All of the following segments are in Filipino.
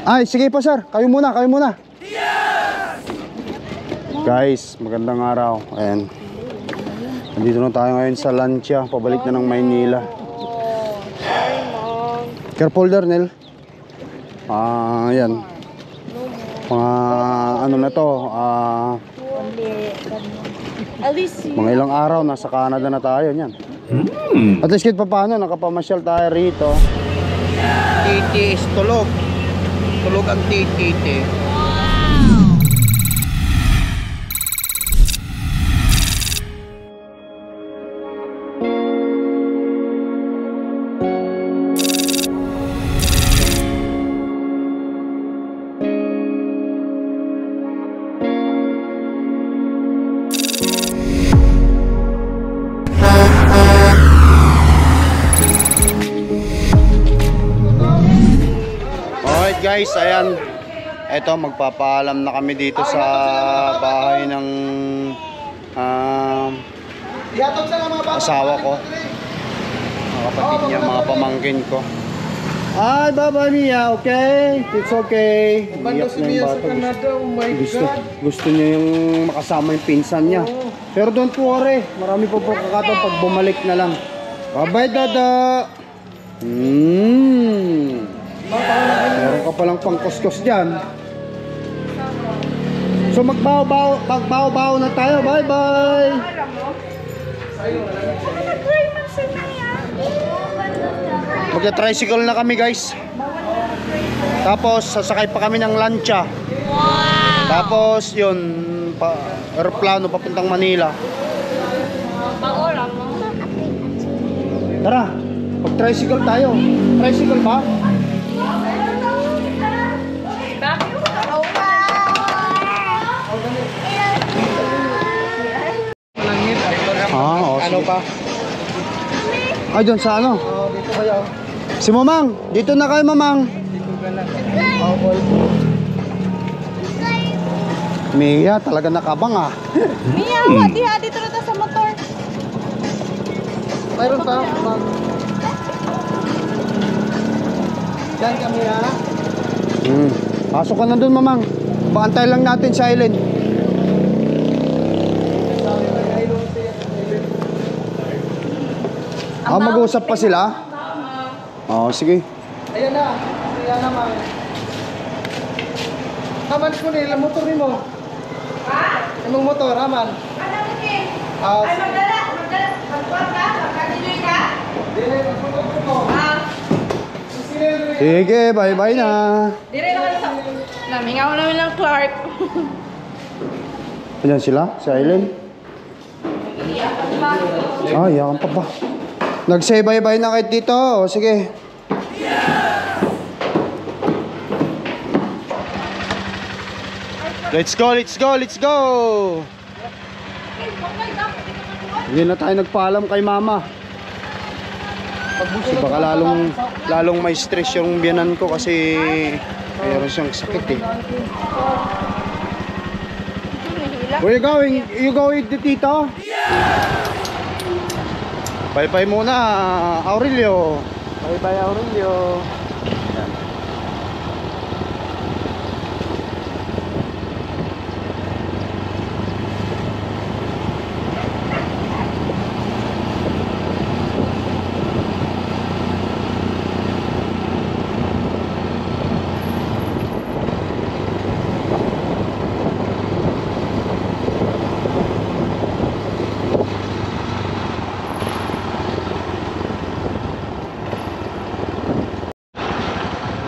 Ay, sige pa sir. Kayo muna, kayo muna. Guys, magandang araw. Ayan. Nandito na tayo ngayon sa Lancia. Pabalik na ng Maynila. Careful there, Nel. Ayan. Mga ano na to, mga ilang araw nasa Canada na tayo niyan. At least kahit pa paano nakapamasyal tayo rito. Titi is tulog. Tulog ang titi. Guys, ayan. Eto, magpapaalam na kami dito sa bahay ng asawa ko. Mga kapatid niya, mga pamangkin ko. Ay, bye-bye Mia, okay? It's okay. Banda si Mia sa Canada, oh my God. Gusto niya yung makasama yung pinsan niya. Pero don't worry, marami po kakataon pag bumalik na lang. Bye-bye, Dada. Meron ka palang pangkuskos dyan. So magbaw-baw na tayo. Bye-bye. Magka-tricycle na kami guys. Tapos sasakay pa kami ng Lancia. Tapos yun, aeroplano papuntang Manila. Tara, mag-tricycle tayo. Tricycle ba? Ano pa? Ay, doon sa ano? Dito kayo. Si Mamang, dito na kayo Mamang. Dito ka na. Mia, talaga nakabang ah. Mia, hati-hati dito na sa motor. Mayroon pa. Diyan kami ha. Pasok ka na doon Mamang. Paantay lang natin si Aileen. Mag-uusap pa sila? Oo, sige. Ayan na. Ayan naman. Haman ko nila motor ni mo. Ha? Anong motor, Haman? Ano mo Ay, magdala. Magkuhan ka? Magkadiloy ka? Dili, magmotor ko mo. Sige, bye-bye na. Dire naman sa... Namingaw namin ng Clark. Ayan sila, si Aileen. Iyakan pa ba? Nag-say bye-bye na kayo dito. O, sige. Let's go, let's go, let's go! Hindi na tayo nagpaalam kay mama. Kasi baka lalong may stress yung biyanan ko kasi mayroon siyang sakit eh. Where you going? You go with the tito? Bye-bye muna, Aurelio. Bye-bye, Aurelio. Ayan.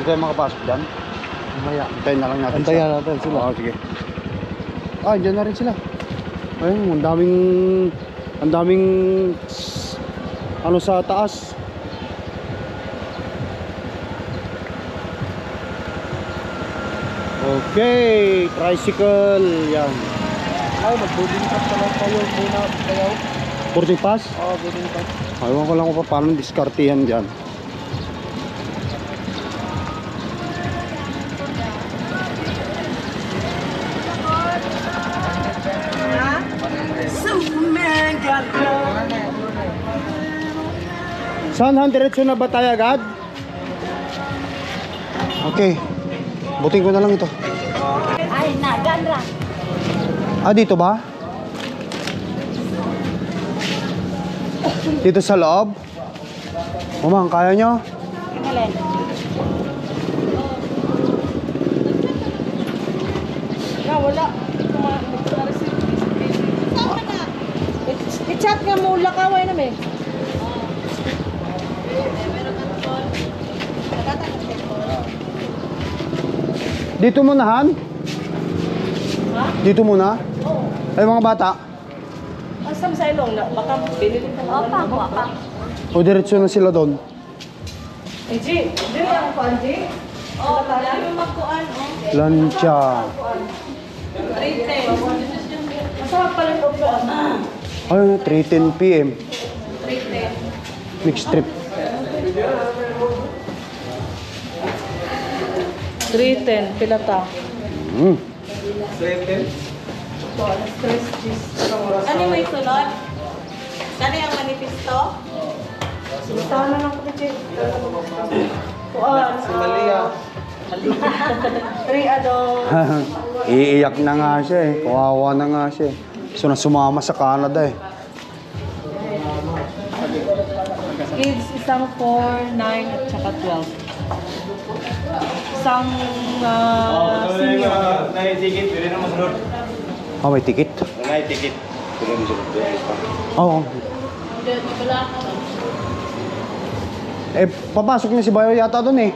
Hindi tayo makapasok dyan. Mamaya, antayin na lang natin. Antayin natin sila. Oo, sige. Dyan na rin sila. Ayun, ang daming ano sa taas. Okay, tricycle. Yan. Ay, mag-boarding pass pa lang tayo muna kayo. Boarding pass? Oo, boarding pass. Ayaw ko lang kung paano diskartihan dyan. Saan? Diretso na ba tayo agad? Okay. Butin ko na lang ito. Ay, nagan ra. Ah, dito ba? Dito sa loob? Mamang, kaya nyo? Alin? Wala. I-chat nga mo lakaway na may. Dito muna, Han? Ha? Dito muna? Oo. Ay, mga bata. Asam sa ilong na baka binili ka na. Opa. O diretso na sila doon. Eh, G, dili ako pa, G. Oo, dali mo magkuan, oh. Lancha. Masarap pala yung upuan. Ay, 3:10 PM. Mixed trip. 310, pila ta? Mm. Ano may sunod? Ano yung manifesto? Bitaw na lang ko, G. Kuan. Si Malia. 3 adult. Iiyak na nga siya eh. Kawawa na nga siya eh. Gusto na sumama sa Canada eh. Kids, isang 4, 9, at saka 12. Isang senior. Nai-ticket, pwede na masunod. Ah, may ticket? Nai-ticket. Pwede na masunod. Oo. Eh, papasok na si Bayo yata doon eh.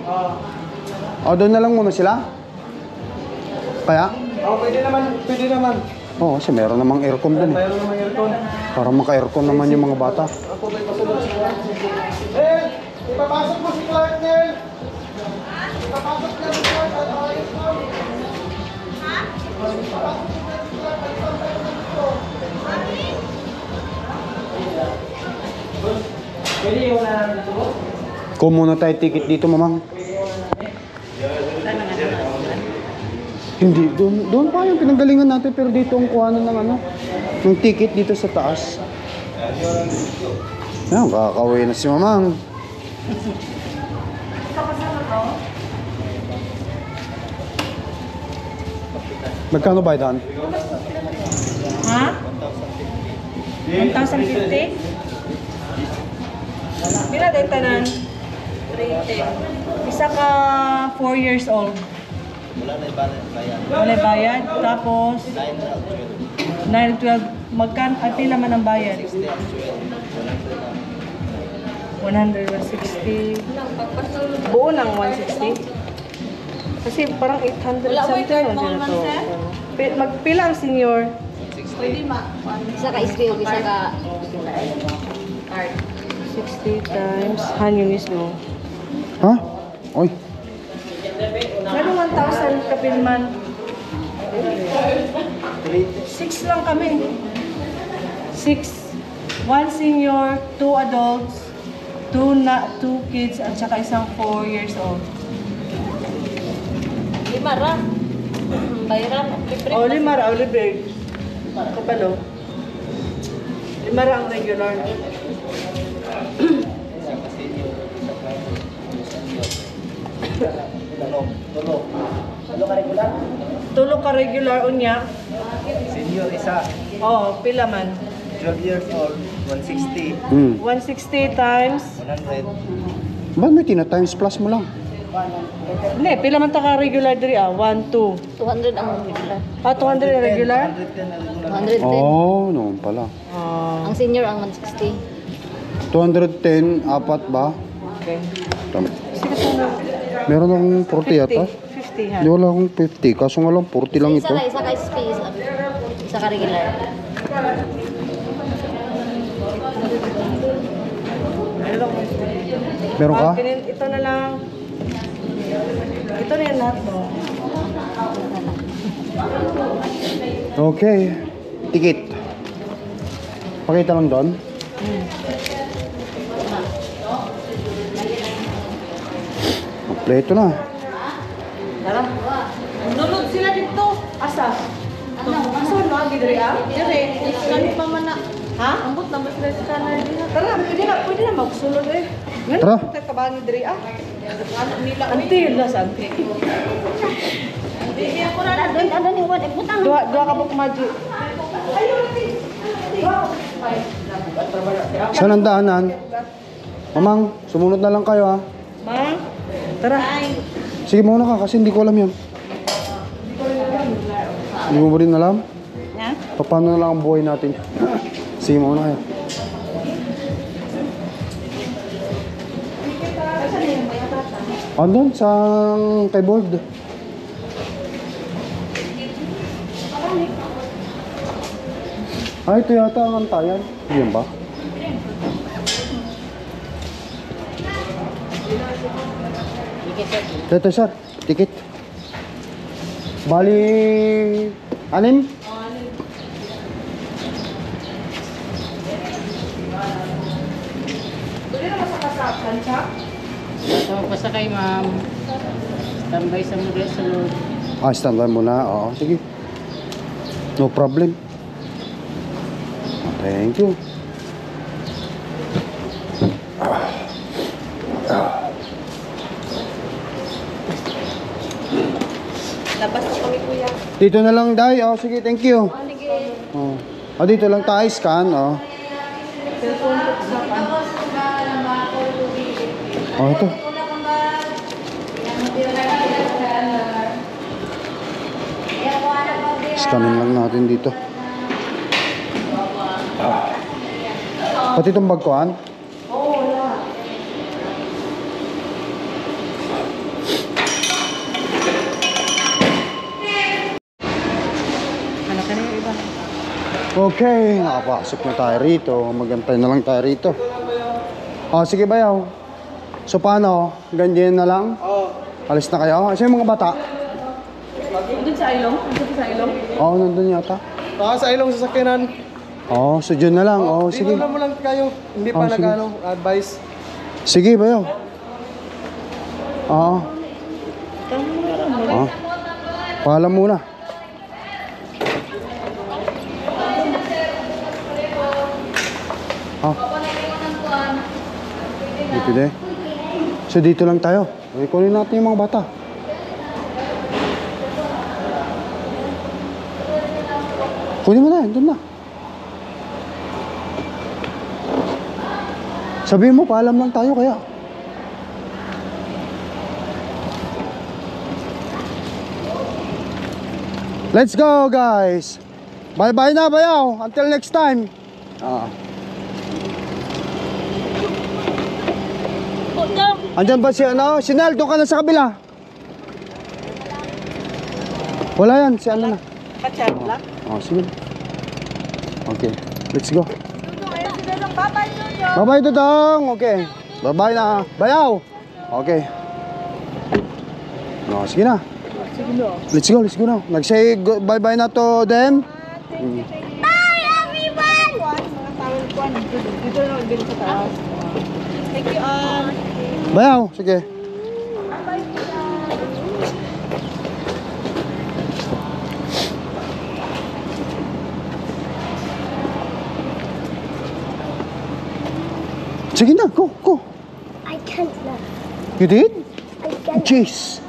O, doon na lang muna sila? Kaya? Oh, pwede naman. Pwede naman. Oo, kasi meron namang aircon doon eh. Mayroon naman aircon. Para maka-aircon naman yung mga bata. Ako may pasunod si Clark. Nel! Ipapasok mo si Clark, Nel! Ipapasok na si Clark at ayos mo. Ha? Ipapasok mo na si Clark at pwede yung dito? Kung muna tayo ticket dito, mamang. Hindi, doon pa yung pinanggalingan natin pero dito ang kuhanan ng ano, ng ticket dito sa taas. Yan, kakawin na si mamang. Magkano ba Dan? Ha? 1,050? Pila din tanan? 310. Isa ka 4 years old. Wala bayad. Tapos 9 12. Magkan ay pila man ang bayad? 100, 160. Buo ng 160. Kasi parang 800 something lang din ito. Magpila ang senior? Isa ka SPO, isa ka... 60 times Hanyunis no. Ha? Oy. Meron 1,000 kapilman. 6 lang kami. 6. 1 senior, 2 adults, 2 kids, at saka isang 4 years old. 5 ra. Bayaran. O, 5 ra, libre. Kapalo. 5 ra ang regular. Tulog ka regular unya. Senior isa. Oh, pila man. 12 years old. 160. 160 times. 100. Ba't may tina-times plus mo lang? Hindi, pila man ta ka regular diri 1, 2. 200 ang regular. 200 ang regular? 210. Oh, noon pala. Ang senior ang 160. 210, apat ba? Okay. Tama. Sige sana. Meron akong 40 yata. 50 ha. Hindi wala akong 50. Kaso nga lang, 40 lang ito. Isa ka SP, isa ka regular. Meron ka? Ito na lang. Ito na yan lahat mo. Okay. Ticket. Pakita lang doon. Kompleto na. Tara. Nunod sila dito. Asa? Asa no? Didiri ah? Diri. Kani pa man na. Ha? Ambot na ba sila sa kanan din? Tara, pwede na magsulod eh. Ngayon, Tara. tayo kabangi diri ah. Ano nila? Ante, las ante. Ano ni Juan? Putang. Dua ka buk maji. Saan ang daanan? Mamang, sumunod na lang kayo ha. Ma, tara. Sige muna ka kasi hindi ko alam yun. Hindi mo rin alam? Yan. Paano na lang ang buhay natin? Sige muna kayo. Andun sa kay board. Ay, ito yata ang antayan. Yan ba? Ito sir, ticket. Bali, anim? Pwede naman sa kasakan siya. Ito, pasakay ma'am. Tambay sa mga sulod. Ah, standby muna. Oo, sige. No problem. Thank you. Labas na kami kuya. Dito na lang, Day. Oh, sige, thank you. Oh. Oh, dito lang tayo, scan. Oh. Cellphone ko sa pan. Oh, ito. Scanin lang natin dito. Pati itong bagkuhan. Ano ka na yung iba? Okay, nakapasok na tayo rito. Magantay na lang tayo rito. Oh, sige bayaw. So paano? Ganyan na lang? Oo. Alis na kayo? Asa yung mga bata? Doon sa ilong? Doon sa ilong? Oo, nandun yata. Sa ilong sasakyanan. Oo, so dyan na lang. Oo, sige. Dito mo lang kayo. Hindi pa Oh, sige. advice. Sige, bayaw. Oo. Oo. Paalam muna. Hindi pwede. So dito lang tayo. Kunin natin yung mga bata. Kunin mo na, doon na. Sabihin mo, paalam lang tayo kaya. Let's go, guys. Bye-bye na, bayaw. Until next time. Andyan ba si ano? Si Nel, doon ka na sa kabila. Wala yan, si ano na. Kachat lang? Oh, sige. Okay, let's go. Bye-bye, Dudong. Okay. Bye-bye na. Bayaw. Okay. No, sige na. Let's go na. Nag-say bye-bye na to them. Dito na din sa taas. Thank you all. Bayaw, sige. Sige na, go. I can't now. You did? I can't. Jeez,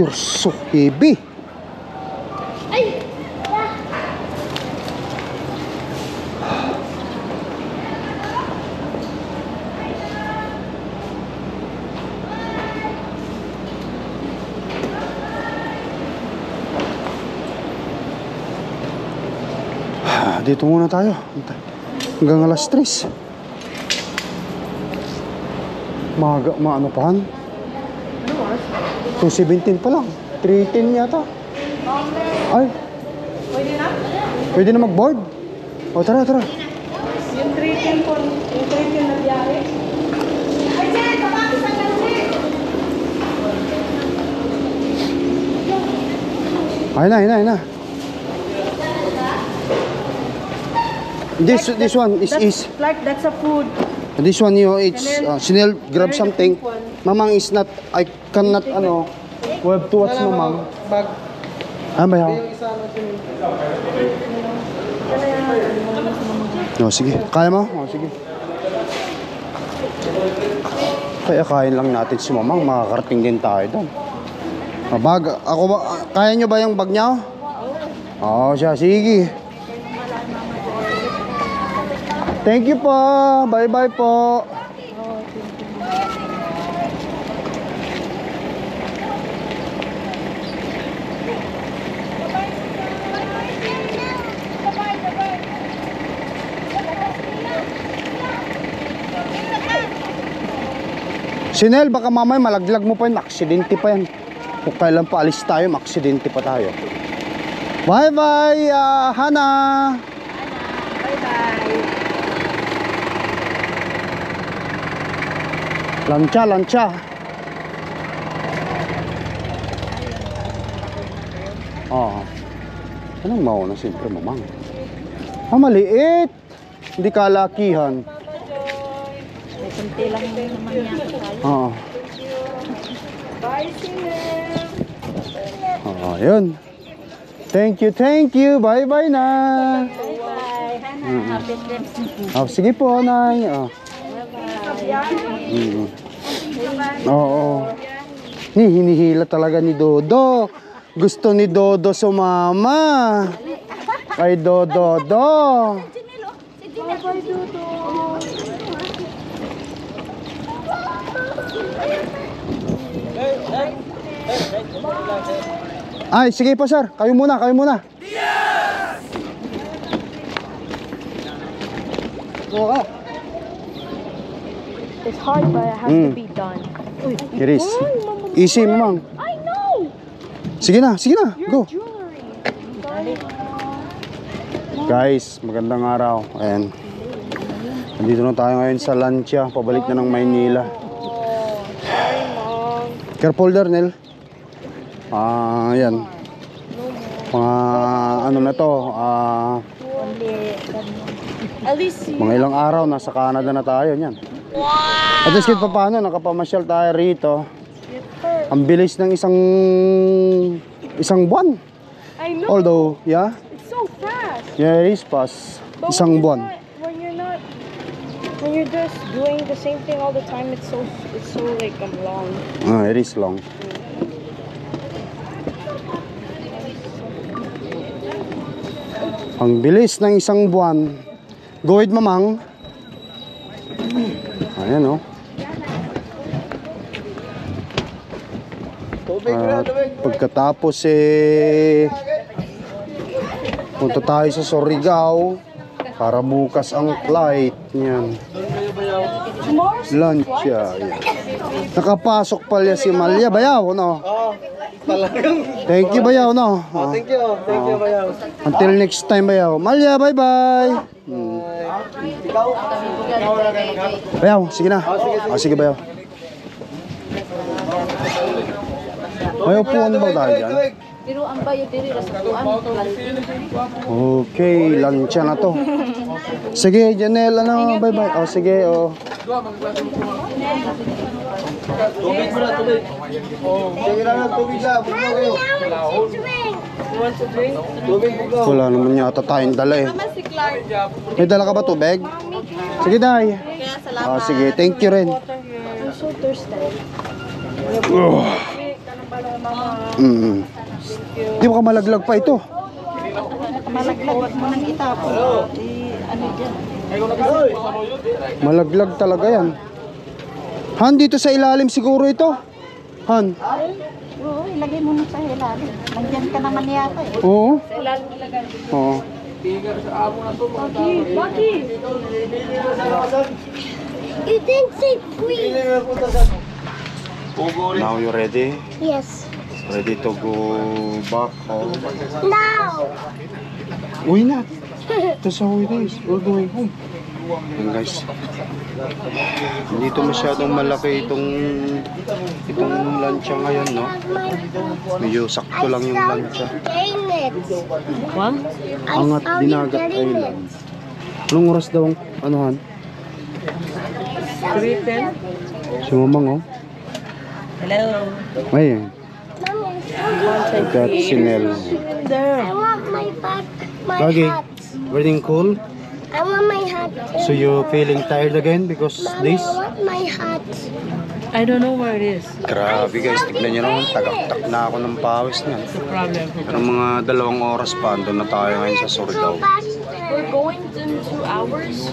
you're so heavy. Ay! Dito muna tayo. Hanggang alas 3. Maano pa han? 2:17 pa lang. 3:10 yata. Ay, Pwede na? pwede na mag-board? O, tara. Yung 310 po. Yung 310 na biyahe. Ay, Jen! Kapapis ang gansi! Ayun na. This one is Like, that's a food. this one it's Chanel grab something. Mamang is not, I cannot we have to watch mamang. Bag. Bayaw. Yung isa na sinin. No, sige. Kaya mo? O, sige. Kaya kain lang natin si mamang. Makakarating din tayo doon. Bag, ako ba, kaya nyo ba yung bag niya? Oo, siya, sige. Thank you po. Bye-bye po. Sinel, baka mamaya malaglag mo pa yun. Aksidente pa yan. Kung kailan pa alis tayo, aksidente pa tayo. Bye-bye, Hana. Lancha, lancha. Anong mauna? Siyempre, mamang. Maliit. Hindi kalakihan. May kunti lang naman yan. Bye, Sinel. Yun. Thank you. Bye-bye na. Bye-bye. Happy Christmas. Sige po, Nay. Oo. Hinihila talaga ni Dodo. Gusto ni Dodo sumama. Kay Dodo. Ay, sige po, sir. Kayo muna. It's hard, but it has to be done. It is. Easy, mamang. I know! Sige na. Go. Jewelry. Guys, magandang araw. Ayan. Nandito na tayo ngayon sa Lancia. Pabalik na ng Maynila. Careful there, Nel. Ayan. Mga ano na to. At least Mga ilang araw, nasa Canada na tayo. Yan. At least kahit pa paano, nakapamasyal tayo rito. Ang bilis ng isang buwan. I know. Although, yeah. It's so fast. Yeah, it is fast. Isang buwan. When you're just doing the same thing all the time, it's so like long. It is long. Ang bilis ng isang buwan. Go ahead, mamang. Ayan, oh. Pagkatapos punta tayo sa Surigao para bukas ang flight niyan. Lunch yan. Nakapasok pala si Malya. Bayaw, no? Thank you, Bayaw, no? Thank you, Bayaw. Until next time, Bayaw. Malya, bye-bye. Bayaw, sige na. Sige, Bayaw. May upuan ba tayo dyan? Pero ang bayo diri ra sa tuan. Okay, lunch na to. Sige, Janelle, ano, bye-bye. Sige, Tubig mo na, tubig. Sige lang, tubig lang. Tubig mo ka. Wala naman yata tayong dala eh. May dala ka ba tubig? Sige, Day. Sige, thank you rin. I'm so thirsty. Di ba ka malaglag pa ito? Malaglag, wag mo nang itapon. Ano dyan? Malaglag talaga yan. Han, dito sa ilalim siguro ito. Han. Oo, ilagay mo na sa ilalim. Nandyan ka naman yata eh. Oo. Oo. You didn't say please. Now you ready? Yes. Ready to go back home? Now. Uy na. That's how it is. We're going home. Yan guys. Hindi ito masyadong malaki itong lansya ngayon, no? Medyo sakto lang yung lansya. Angat Dinagat Island. Anong oras daw ang anuhan? 3:10. Si Mamang, oh. Hello. Ay, got Sinel. I want my bag, my Okay, hat. getting cool. I want my hat. So you feeling tired again because Mommy, this? I want my hat. I don't know where it is. Grabe guys, tignan nyo naman, tagaktak na ako ng pawis niyan. What's the problem? Pero mga 2 oras pa, andun na tayo ngayon sa Surigao. We're going in 2 hours.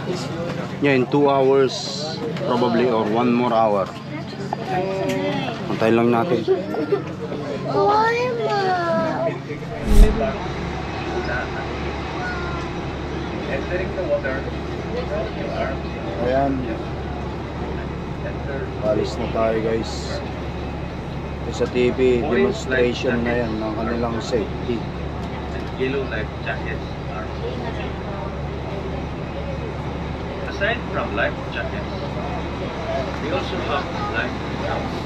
Yeah, in 2 hours probably or 1 more hour. Antayin lang natin. Ayan. Alis na tayo guys. Sa TV, demonstration na yan ng kanilang safety. Yellow life jackets are aside from life jackets, we also have life belts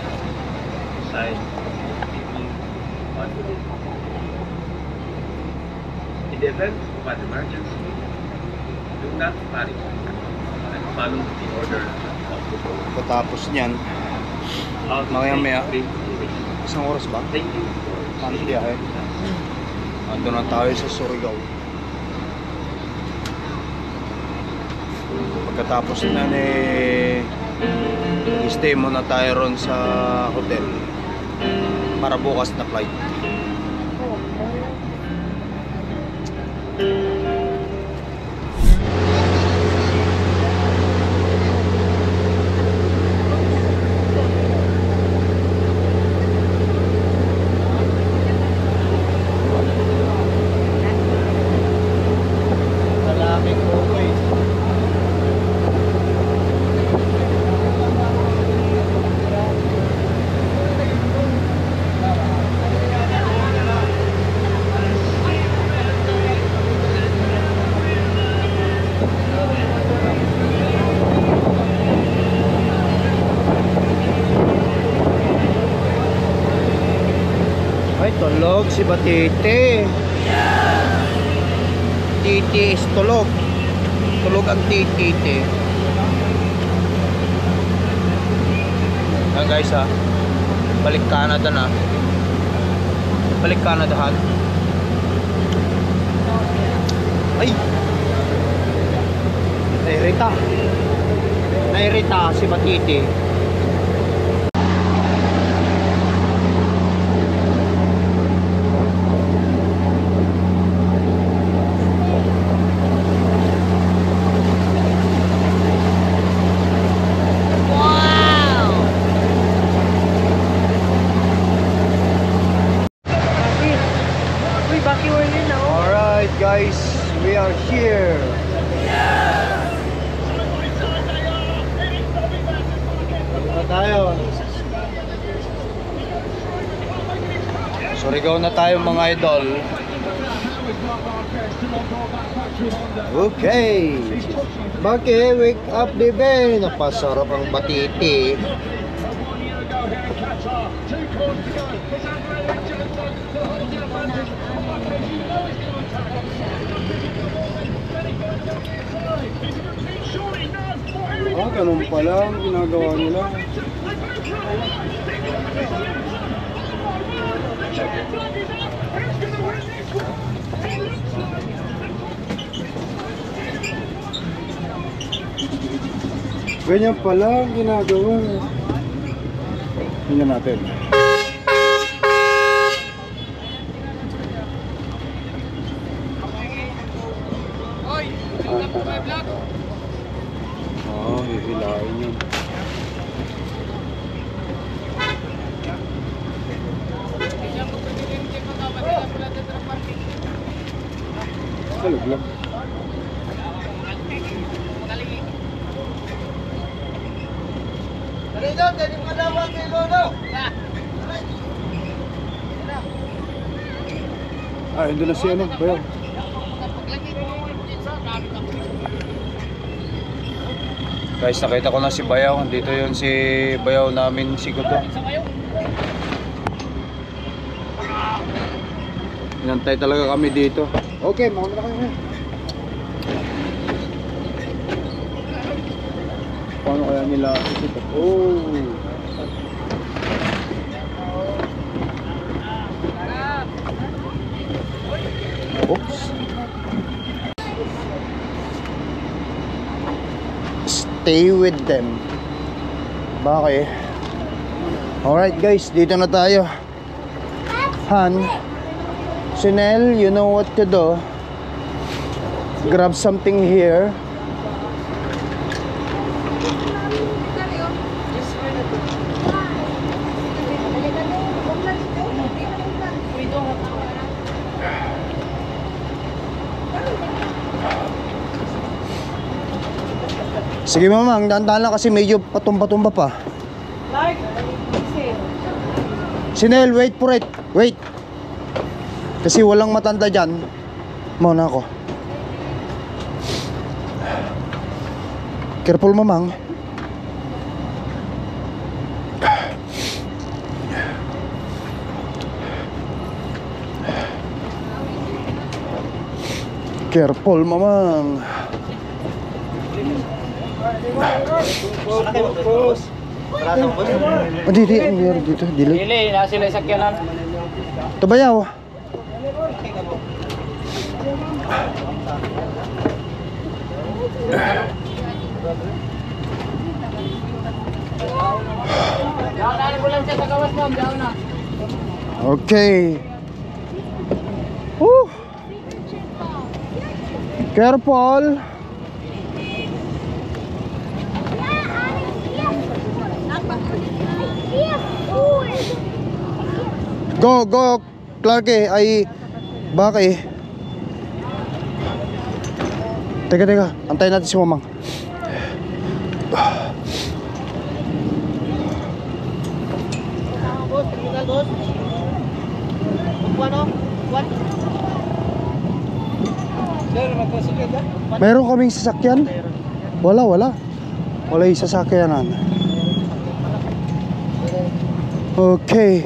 beside people on the in the event of an emergency, do not panic and follow the order of the boat. Patapos niyan, maya-maya, 1 oras ba? Thank you. Ano biyahe? Ando na tayo sa Surigao. Pagkatapos na stay muna tayo ron sa hotel para bukas na flight. Ay, tulog si Batite. Titi is tulog. Tulog ang titi. Yan guys ha. Balik Canada na. Balik Canada ha. Ay! Nairita. Nairita si Batite. Alright guys, we are here. Na tayo. Surigao na tayo mga idol. Okay. Bakit? Wake up dibe. Napasarap ang Batiti. Ah, ganun pala ang ginagawa nila. Ganyan pala ang ginagawa. Tingnan natin. Hihilain yun. Talog lang. Ah, hindi na si ano, Bayaw. Guys, nakita ko na si Bayaw. Dito yun si Bayaw namin, si Kuto. Inantay talaga kami dito. Okay, mauna na kayo. Paano kaya nila ito? Oh! Oops! Stay with them. Bakit? Alright guys, dito na tayo. Han, Chanel, you know what to do. Grab something here. Sige mamang, dahan-dahan lang kasi medyo patumba-tumba pa. Lark, Chanel, wait for it. Wait. Kasi walang matanda dyan. Muna ako. Careful mamang. Careful mamang. Dito, dito, dili. Dili, na sila sakyanan. Tabayaw. Down na ambulansya sa kawas, ma'am. Down na. Okay. Woo. Careful. Go, go, Clark eh. Ay, baka eh. Teka, teka. Antayin natin si mamang. Meron kaming sasakyan? Wala, wala. Wala yung sasakyanan. Okay.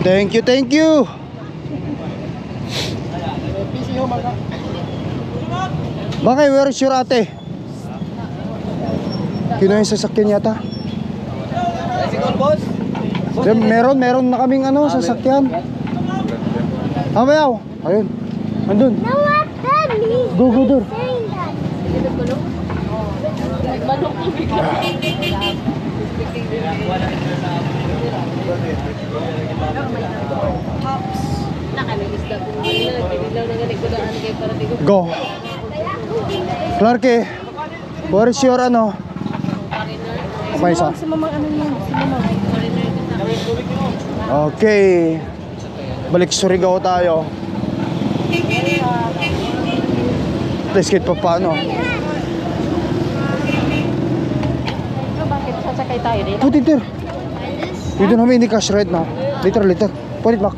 Thank you, thank you. Bakit, where is your ate? Kinuha yung sasakyan yata. Meron na kaming ano, sasakyan. Bayaw. Ayun. Andun. No, what that Go, go, door. saying that. Go. Clark eh. Where is your ano? Okay, isa. Si Mama, ano yun? Si Mama. Okay. Balik Surigao tayo. Let's get pa paano. Bakit sasakay tayo dito? Put it there. We don't have any cash right now. Later, later. Put it back.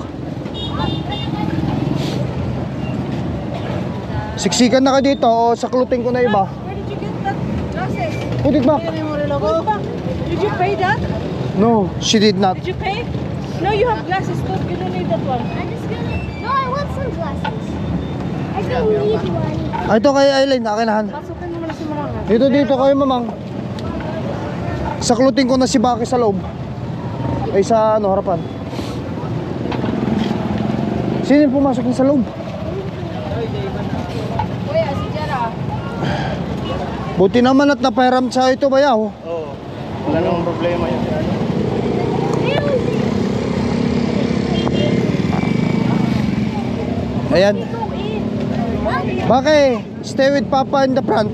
Siksikan na ka dito o saklutin ko na iba. where did you get that glasses? Put it back. Did you pay that? No, she did not. Did you pay? No, you have glasses too. You don't need that one. I'm just gonna. No, I want sunglasses. I don't need one. Ay, ito kay Aileen. Akin na, Han. Pasukin mo na si Maranga. Dito kayo, mamang. Saklutin ko na si Baki sa loob. Ay, sa ano, harapan. Sino yung pumasok na sa loob? Kuya, si Jara. Buti naman at napahiram sa ito, bayaw. Oo. Wala namang problema yun. Ayan. Baki, stay with Papa in the front.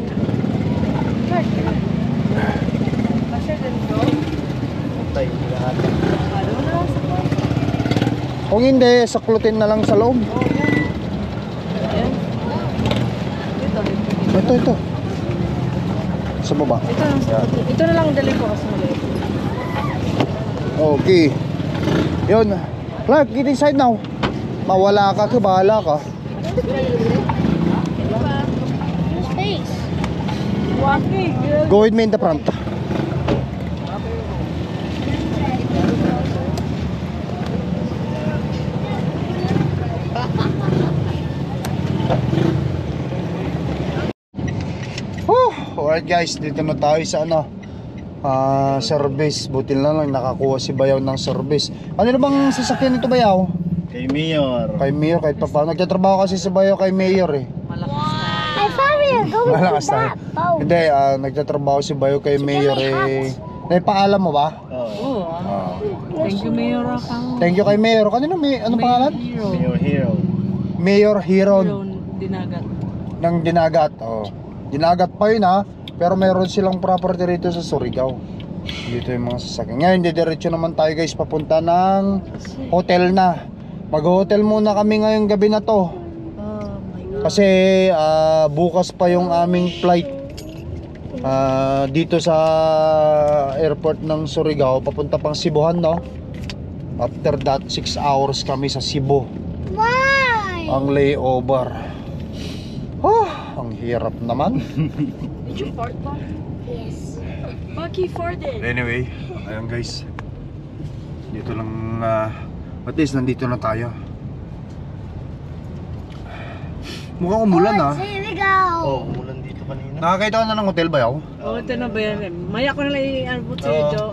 Kung hindi, saklutin na lang sa loob. Ito. Sa baba. Ito na lang dali ko kasi maliit. Okay. Yun. Clark, get inside now. Mawala ka, bahala ka. Space. Walking, girl. Go with me in the front. Alright guys, dito na tayo sa ano, service. Buti na lang nakakuha si Bayaw ng service. Ano na bang sasakyan nito, Bayaw? Kay Mayor. Kay Mayor, kahit pa paano. Nagtatrabaho kasi si Bayaw kay Mayor eh. I found it. We're going Malakas to tayo. that boat. Hindi, nagtatrabaho si Bayo kay Mayor eh. Paalam mo ba? Oo. Ah. Thank you, Mayor Akang. Thank you kay Mayor. Kanino may anong pangalan? Hero. Mayor Hero Hero Dinagat. ng Dinagat. Oh. Dinagat pa yun ha. Pero meron silang property rito sa Surigao. Dito yung mga sasakyan. Ngayon, didiretso naman tayo guys papunta ng hotel na. Mag-hotel muna kami ngayong gabi na to. Oh my God. Kasi bukas pa yung aming flight dito sa airport ng Surigao papunta pang Cebuhan, no? After that 6 hours kami sa Cebu Why? ang layover. Ang hirap naman. Did you fart, Bob? Yes. Bucky farted. Anyway, ayun guys, dito lang at least nandito na tayo. Mukhang umulan ha. Here we go. Oh, umulan dito kanina. Nakakita ka na ng hotel ba yaw? Oh, ito na ba yan? Maya ko na lang i-albot sa ito.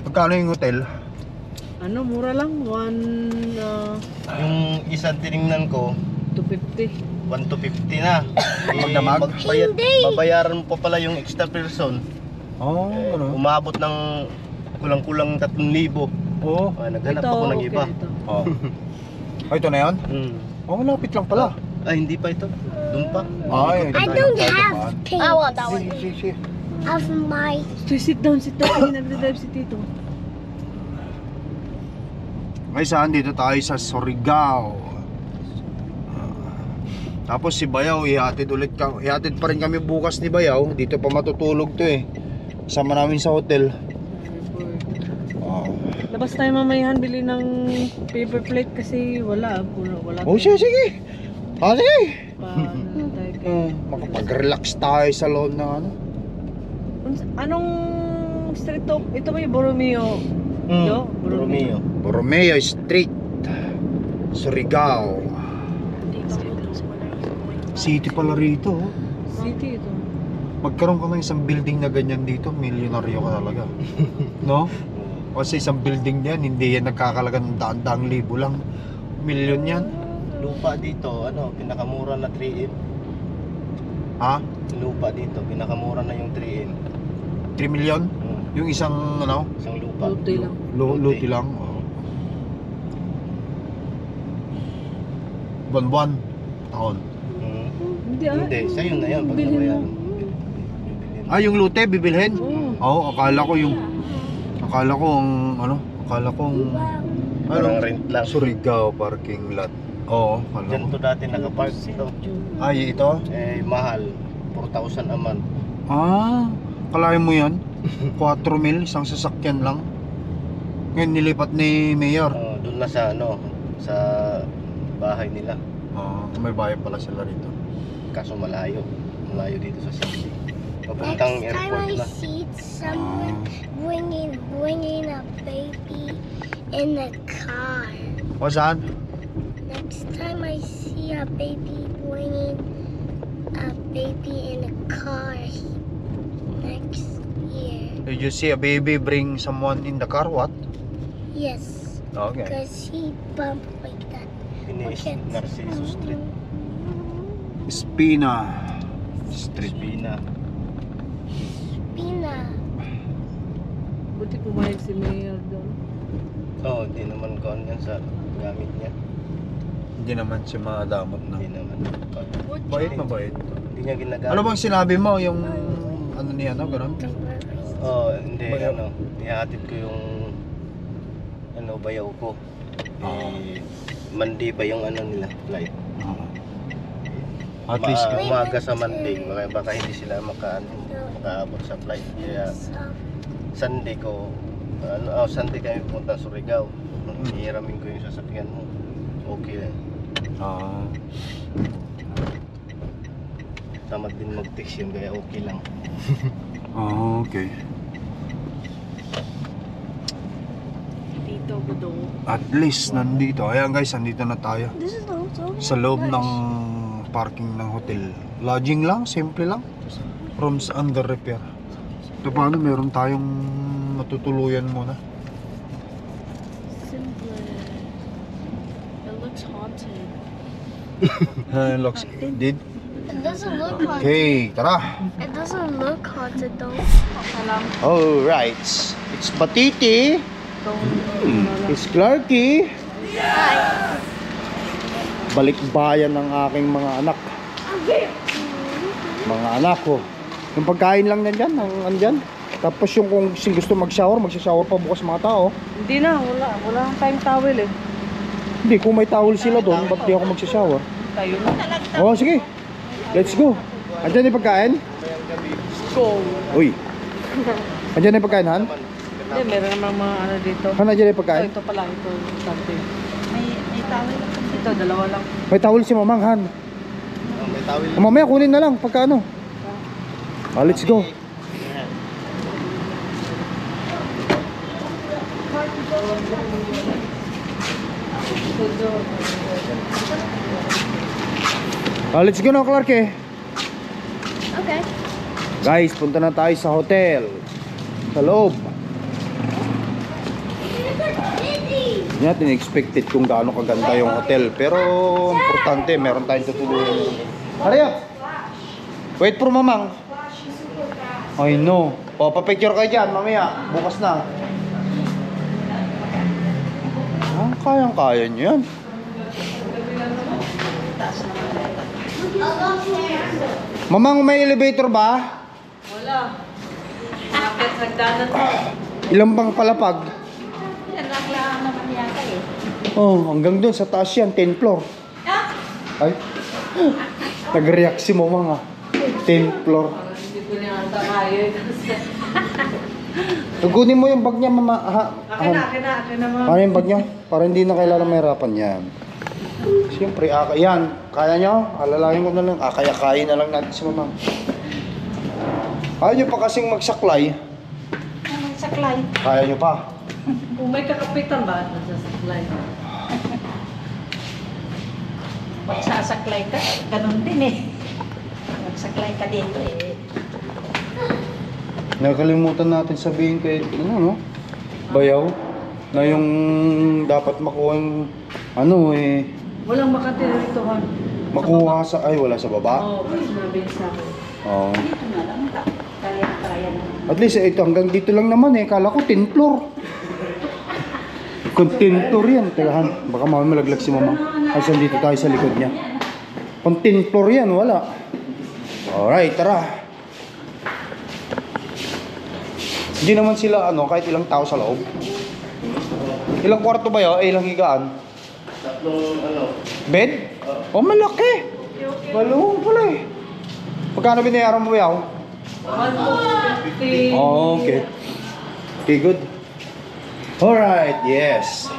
Magkano yung hotel? Ano, mura lang. Yung isa tinignan ko, 250. 1,250 na. Magdamag? Babayaran mo pa pala yung extra person. Oh, ano? Umabot ng kulang-kulang 3,000. Oh. Naghanap ako ng iba. Ito. Oh. Oh, ito na yun? Oh, lapit lang pala. Ay, hindi pa ito. Doon pa. Ay, I don't have pink. I want that one. Sige. Of my. Sit down. Hindi nagdadrive si Tito. May saan dito tayo sa Surigao. Tapos si Bayaw, ihatid pa rin kami bukas ni Bayaw. Dito pa matutulog to eh. Sama namin sa hotel. Labas tayo mamayahan, bili ng paper plate kasi wala. Wala Oh, sige. Sige. tayo Makapag-relax tayo sa loob ng ano. Anong street to? Ito ba yung Borromeo? Yo, Romeo. Borromeo Street, Surigao. City pala rito. Oh. City ito. Magkaroon ka ng isang building na ganyan dito, milyonaryo ka talaga. No? Kasi isang building yan, hindi yan nagkakalaga ng daan-daang libo lang. Milyon yan. Lupa dito, pinakamura na 3M. Ha? Lupa dito, pinakamura na yung 3M. 3 milyon? Yung isang Isang lupa. Luti lang. luti lang. Oh. Buwan-buwan. Taon. Hindi, sa'yo na yan. Pag Bilhin nabayaran. Ah, yung lote bibilhin? Oo. Oo, akala ko Parang rent lang. Surigao parking lot. Oo, Diyan to dati nakapark ito. Ay, ito? Mahal. 4,000 a month. Kalahin mo yan? 4 mil, isang sasakyan lang. Ngayon nilipat ni Mayor. Doon na sa sa bahay nila. May bahay pala sila rito. Kaso malayo. Malayo dito sa city. Next Papuntang time airport I na. see someone bringing a baby in a car. O saan? Next time I see a baby bringing a baby in a car next year. Did you see a baby bring someone in the car? What? Yes, Okay. because he bumped like that. Finish Narciso Street. Espina Street. Pina. Pina. Buti pumayag si Mayor doon. Hindi naman kaon yan sa gamit niya. Hindi naman siya madamot na. Hindi naman. Bait na bait. Hindi niya ginagamit. Ano bang sinabi mo? Yung ano niya, no? Ganun? Hindi, Bayaw. ihahatid ko yung bayaw ko. Monday pa yung nila, flight. At least, Umaga sa Monday, baka hindi sila makaabot sa flight. Kaya Sunday Sunday kami pumunta sa Surigao. Hihiramin ko yung sasakyan mo. Okay lang. Tamad din mag-text yun, kaya okay lang. Okay. Tito Budong. At least nandito. Ayan guys, nandito na tayo. Sa loob ng parking ng hotel. Lodging lang, simple lang. Rooms under repair. Ito paano, meron tayong matutuluyan muna. Simple. It looks haunted. Looks, did? It doesn't look haunted. Okay, tara. It doesn't look haunted though. Alright. It's Patiti. It's Clarky. Hi. Balikbayan ng aking mga anak. Mga anak ko. Yung pagkain lang nandyan, andyan. Tapos yung kung gusto mag-shower, mag-shower pa bukas mga tao. Hindi na, wala nang time towel eh. Hindi, kung may towel sila doon, ba't di ako mag-shower? Tayo na. Oh, sige. Let's go. Andyan yung pagkain? Go. Uy. Andyan yung pagkain, Han? Hindi, meron naman mga ano dito. Han, andyan yung Oh, pagkain? ito pala, ito. Something. May towel lang. Ito, dalawa lang. May towel si Mamang, Han. May tawil. Mamaya kunin na lang pagka ano. Let's go. Let's go na, Clark eh. Okay. Guys, punta na tayo sa hotel. Sa loob. Hindi natin expected kung gaano kaganda yung hotel. Pero, importante, meron tayong tutulungan. Hurry up! Wait for Mamang. I know. Papapicture kayo dyan, mamaya. Bukas na. Kayang-kaya nyo yan. Mamang, may elevator ba? Wala. Bakit nagdanan mo? Ilang bang palapag? Yan lang naman yata eh. Oh, hanggang doon sa taas yan, 10th floor. Ay. Nag-react si Mamang ah. 10th floor. Hindi ko niya ata kaya. Tugunin mo yung bag niya, Mama. Akin na, ma'am. Ano yung bag niya? Para hindi na kailangan mahirapan yan. Siyempre, yan. Kaya nyo? Alalahin ko na lang. Kaya-kaya na lang natin si Mamang. Kaya nyo pa kasing magsaklay. Anong saklay? Kaya nyo pa. Kung may kakapitan ba, nasa-supply. Magsasaklay ka, ganun din eh. Magsaklay ka dito eh. Nakalimutan natin sabihin kay, ano, no? Bayaw. Na yung dapat makuha yung, ano eh, Walang makatira rito, Han. makuha sa, ay wala sa baba. Oo, kasi sinabi niya sa akin. Oo. Dito na lang, kaya na. At least ito hanggang dito lang naman eh. Kala ko 10th floor. Kung 10th floor yan. Tekahan, baka mamaya malaglag si Mama. Kasi dito tayo sa likod niya. Kung 10th floor yan, wala. Alright, tara. Hindi naman sila ano, kahit ilang tao sa loob. Ilang kwarto ba yun? Ilang higaan? Tatlong ano. Bed? Oh, malaki. Maluwang pala eh. Pagkano binayaran mo yaw? 150. Oh, okay. Okay, good. Alright, yes.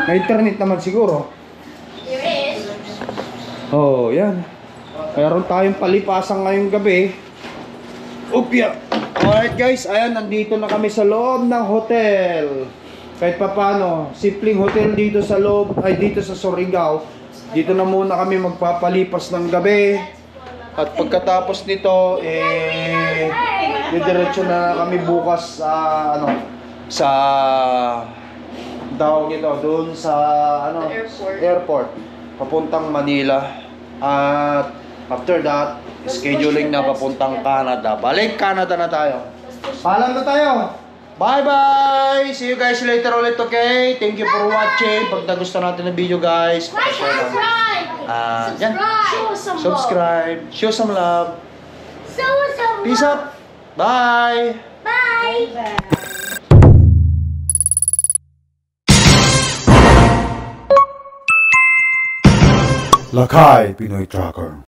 May internet naman siguro. Oh, yan. Meron tayong palipasan ngayong gabi. Upya. Alright guys, ayan, nandito na kami sa loob ng hotel. Kahit papano, simpleng hotel dito sa loob, ay dito sa Surigao. Dito na muna kami magpapalipas ng gabi. At pagkatapos nito, didiretso na kami bukas sa, ano, sa, tawag ito, doon sa, ano, airport. Papuntang Manila. At after that, scheduling na papuntang Canada. Balik Canada na tayo. Paalam na tayo. Bye-bye! See you guys later ulit, okay? Thank you for watching. Pag nagustuhan natin ng video, guys, pakishare lang. Yan. Subscribe. Show some love. Peace up. Bye! Bye. Lakay Pinoy Tracker.